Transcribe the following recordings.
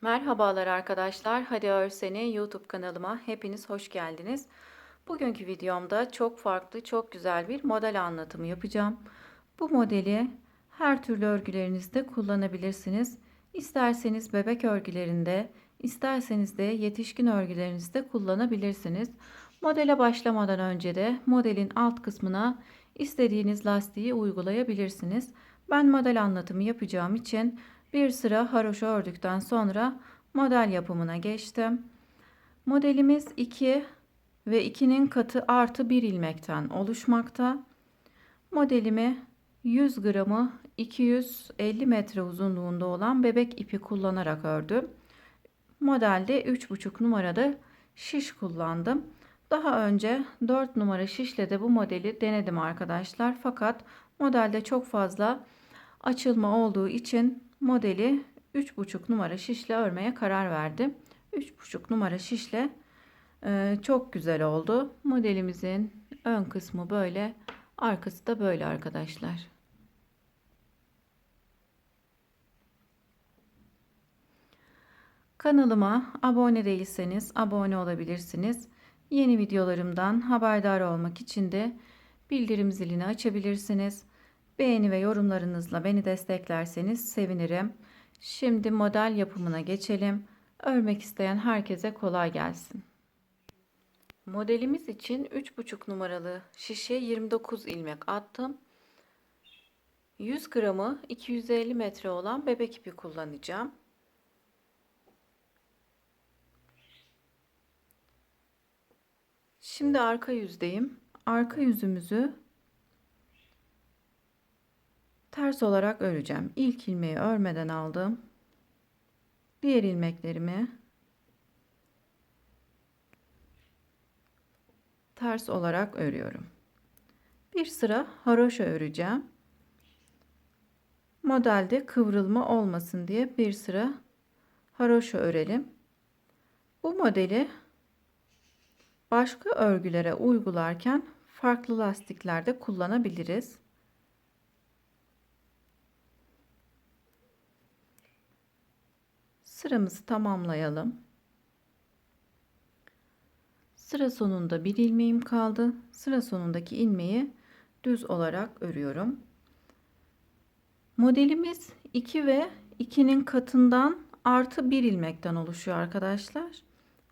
Merhabalar arkadaşlar. Hadi Örseni YouTube kanalıma hepiniz hoş geldiniz. Bugünkü videomda çok farklı, çok güzel bir model anlatımı yapacağım. Bu modeli her türlü örgülerinizde kullanabilirsiniz. İsterseniz bebek örgülerinde, isterseniz de yetişkin örgülerinizde kullanabilirsiniz. Modele başlamadan önce de modelin alt kısmına istediğiniz lastiği uygulayabilirsiniz. Ben model anlatımı yapacağım için bir sıra haroşa ördükten sonra model yapımına geçtim. Modelimiz 2 ve 2'nin katı artı 1 ilmekten oluşmakta. Modelimi 100 gramı 250 metre uzunluğunda olan bebek ipi kullanarak ördüm. Modelde 3,5 numarada şiş kullandım. Daha önce 4 numara şişle de bu modeli denedim arkadaşlar. Fakat modelde çok fazla açılma olduğu için modeli 3,5 numara şişle örmeye karar verdim. 3,5 numara şişle çok güzel oldu. Modelimizin ön kısmı böyle, arkası da böyle arkadaşlar. Kanalıma abone değilseniz abone olabilirsiniz. Yeni videolarımdan haberdar olmak için de bildirim zilini açabilirsiniz. Beğeni ve yorumlarınızla beni desteklerseniz sevinirim. Şimdi model yapımına geçelim. Örmek isteyen herkese kolay gelsin. Modelimiz için 3,5 numaralı şişe 29 ilmek attım. 100 gramı 250 metre olan bebek ipi kullanacağım. Şimdi arka yüzdeyim. Arka yüzümüzü ters olarak öreceğim. İlk ilmeği örmeden aldım. Diğer ilmeklerimi ters olarak örüyorum. Bir sıra haroşa öreceğim. Modelde kıvrılma olmasın diye bir sıra haroşa örelim. Bu modeli başka örgülere uygularken farklı lastiklerde kullanabiliriz. Sıramızı tamamlayalım. Sıra sonunda bir ilmeğim kaldı. Sıra sonundaki ilmeği düz olarak örüyorum. Modelimiz 2 ve 2'nin katından artı 1 ilmekten oluşuyor arkadaşlar.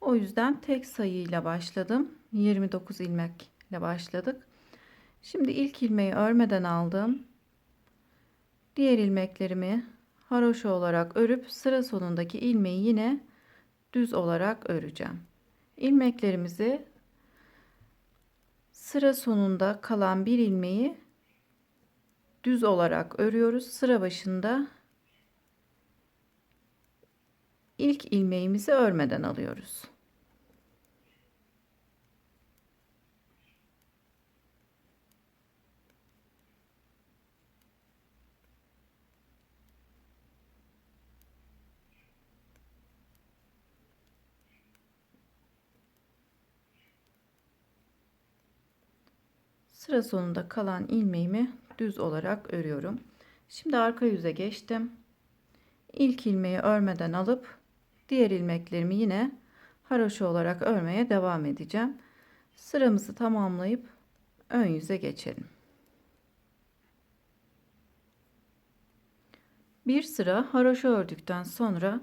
O yüzden tek sayıyla başladım. 29 ilmekle başladık. Şimdi ilk ilmeği örmeden aldım. Diğer ilmeklerimi haroşa olarak örüp sıra sonundaki ilmeği yine düz olarak öreceğim. İlmeklerimizi sıra sonunda kalan bir ilmeği düz olarak örüyoruz. Sıra başında ilk ilmeğimizi örmeden alıyoruz. Sıra sonunda kalan ilmeğimi düz olarak örüyorum. Şimdi arka yüze geçtim. İlk ilmeği örmeden alıp diğer ilmeklerimi yine haroşa olarak örmeye devam edeceğim. Sıramızı tamamlayıp ön yüze geçelim. Bir sıra haroşa ördükten sonra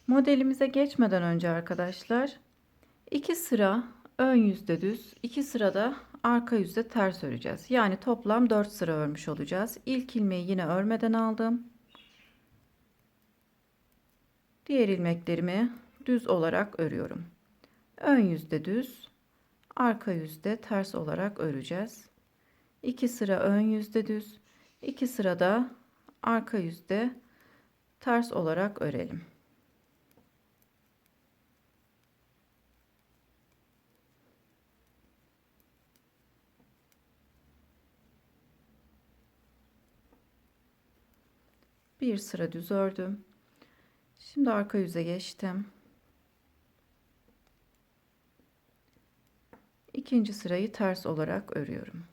modelimize geçmeden önce arkadaşlar 2 sıra ön yüzde düz, 2 sırada arka yüzde ters öreceğiz. Yani toplam 4 sıra örmüş olacağız. İlk ilmeği yine örmeden aldım. Diğer ilmeklerimi düz olarak örüyorum. Ön yüzde düz, arka yüzde ters olarak öreceğiz. 2 sıra ön yüzde düz, 2 sırada arka yüzde ters olarak örelim. Bir sıra düz ördüm. Şimdi arka yüze geçtim. İkinci sırayı ters olarak örüyorum.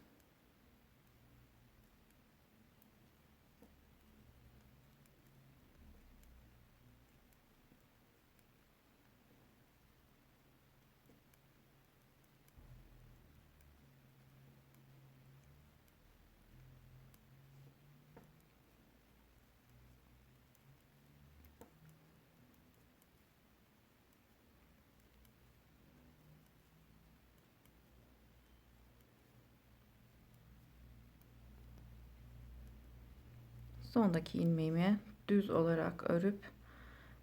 Sondaki ilmeğimi düz olarak örüp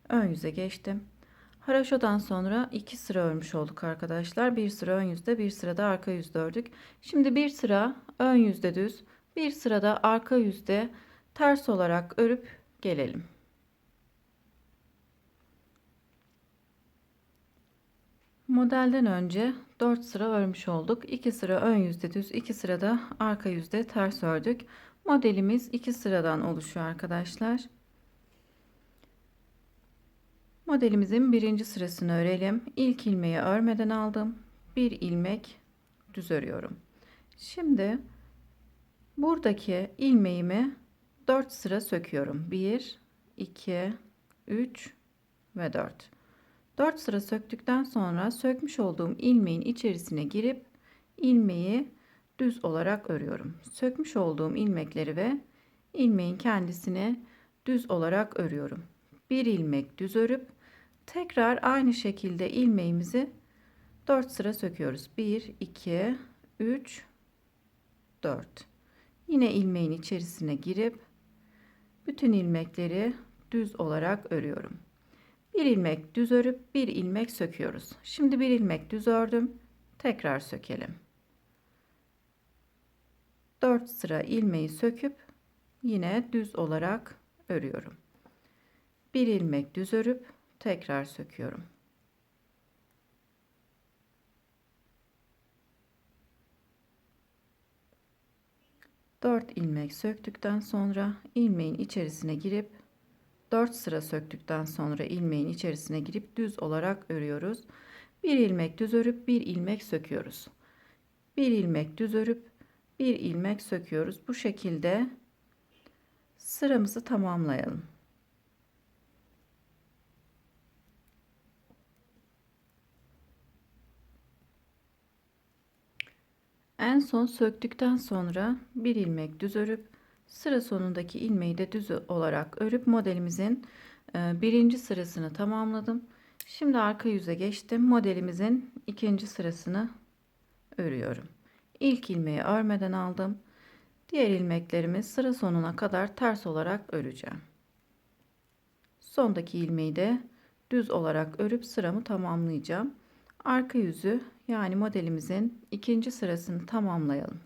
ön yüze geçtim. Haraşodan sonra 2 sıra örmüş olduk arkadaşlar. Bir sıra ön yüzde, bir sıra da arka yüzde ördük. Şimdi bir sıra ön yüzde düz, bir sırada arka yüzde ters olarak örüp gelelim. Modelden önce 4 sıra örmüş olduk. 2 sıra ön yüzde düz, 2 sıra da arka yüzde ters ördük. Modelimiz 2 sıradan oluşuyor arkadaşlar. Modelimizin birinci sırasını örelim. İlk ilmeği örmeden aldım. Bir ilmek düz örüyorum. Şimdi buradaki ilmeğimi 4 sıra söküyorum. 1, 2, 3 ve 4. 4 sıra söktükten sonra sökmüş olduğum ilmeğin içerisine girip ilmeği düz olarak örüyorum. Sökmüş olduğum ilmekleri ve ilmeğin kendisini düz olarak örüyorum. Bir ilmek düz örüp tekrar aynı şekilde ilmeğimizi 4 sıra söküyoruz. 1, 2, 3, 4. Yine ilmeğin içerisine girip bütün ilmekleri düz olarak örüyorum. Bir ilmek düz örüp bir ilmek söküyoruz. Şimdi bir ilmek düz ördüm. Tekrar sökelim. 4 sıra ilmeği söküp yine düz olarak örüyorum. Bir ilmek düz örüp tekrar söküyorum. Dört ilmek söktükten sonra ilmeğin içerisine girip 4 sıra söktükten sonra ilmeğin içerisine girip düz olarak örüyoruz. Bir ilmek düz örüp bir ilmek söküyoruz. Bir ilmek düz örüp bir ilmek söküyoruz. Bu şekilde sıramızı tamamlayalım. En son söktükten sonra bir ilmek düz örüp sıra sonundaki ilmeği de düz olarak örüp modelimizin birinci sırasını tamamladım. Şimdi arka yüze geçtim. Modelimizin ikinci sırasını örüyorum. İlk ilmeği örmeden aldım. Diğer ilmeklerimi sıra sonuna kadar ters olarak öreceğim. Sondaki ilmeği de düz olarak örüp sıramı tamamlayacağım. Arka yüzü yani modelimizin ikinci sırasını tamamlayalım.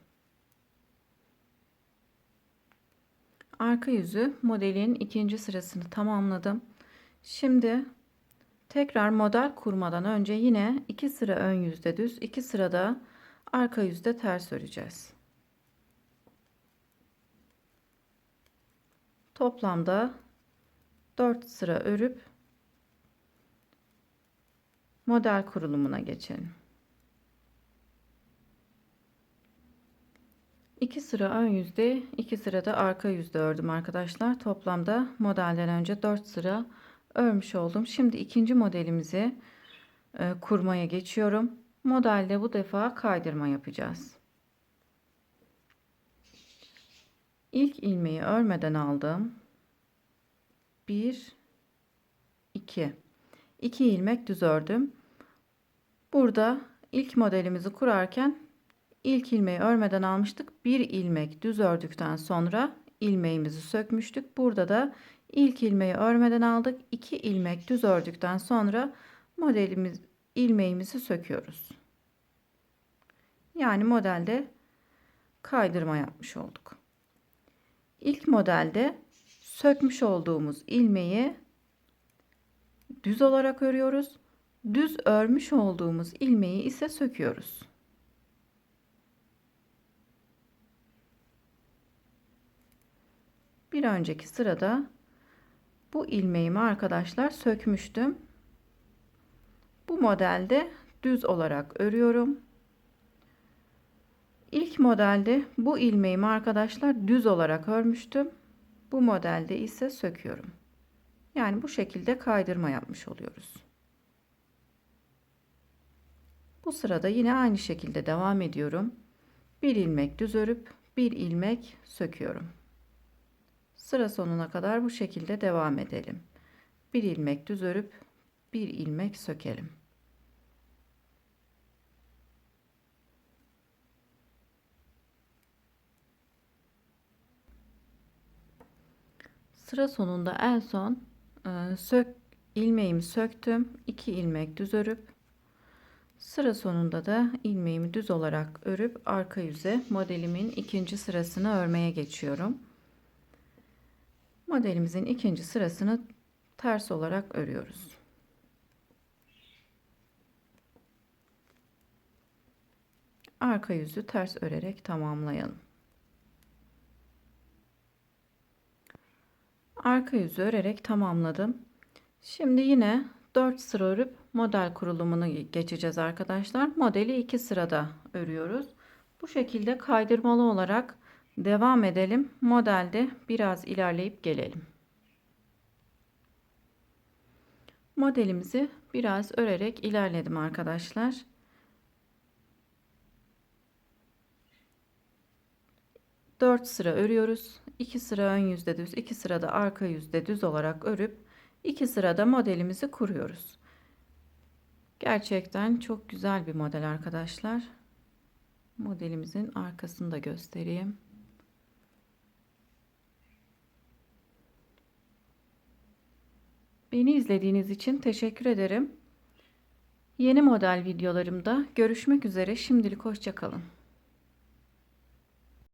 Arka yüzü modelin ikinci sırasını tamamladım. Şimdi tekrar model kurmadan önce yine 2 sıra ön yüzde düz, 2 sırada arka yüzde ters öreceğiz. Toplamda 4 sıra örüp model kurulumuna geçelim. 2 sıra ön yüzde, 2 sırada arka yüzde ördüm arkadaşlar. Toplamda modelden önce 4 sıra örmüş oldum. Şimdi ikinci modelimizi kurmaya geçiyorum. Modelde bu defa kaydırma yapacağız. İlk ilmeği örmeden aldım. 1, 2. 2 ilmek düz ördüm. Burada ilk modelimizi kurarken ilk ilmeği örmeden almıştık. Bir ilmek düz ördükten sonra ilmeğimizi sökmüştük. Burada da ilk ilmeği örmeden aldık. 2 ilmek düz ördükten sonra ilmeğimizi söküyoruz. Yani modelde kaydırma yapmış olduk. İlk modelde sökmüş olduğumuz ilmeği düz olarak örüyoruz. Düz örmüş olduğumuz ilmeği ise söküyoruz. Bir önceki sırada bu ilmeğimi arkadaşlar sökmüştüm. Bu modelde düz olarak örüyorum. İlk modelde bu ilmeğimi arkadaşlar düz olarak örmüştüm. Bu modelde ise söküyorum. Yani bu şekilde kaydırma yapmış oluyoruz. Bu sırada yine aynı şekilde devam ediyorum. Bir ilmek düz örüp bir ilmek söküyorum. Sıra sonuna kadar bu şekilde devam edelim. Bir ilmek düz örüp bir ilmek sökelim. Sıra sonunda en son ilmeğimi söktüm. 2 ilmek düz örüp sıra sonunda da ilmeğimi düz olarak örüp arka yüze modelimin ikinci sırasını örmeye geçiyorum. Modelimizin ikinci sırasını ters olarak örüyoruz. Arka yüzü ters örerek tamamlayalım. Arka yüzü örerek tamamladım. Şimdi yine 4 sıra örüp model kurulumunu geçeceğiz arkadaşlar. Modeli 2 sırada örüyoruz. Bu şekilde kaydırmalı olarak devam edelim. Modelde biraz ilerleyip gelelim. Modelimizi biraz örerek ilerledim arkadaşlar. 4 sıra örüyoruz. 2 sıra ön yüzde düz, 2 sırada arka yüzde düz olarak örüp 2 sırada modelimizi kuruyoruz. Gerçekten çok güzel bir model arkadaşlar. Modelimizin arkasını da göstereyim. Beni izlediğiniz için teşekkür ederim. Yeni model videolarımda görüşmek üzere. Şimdilik hoşça kalın.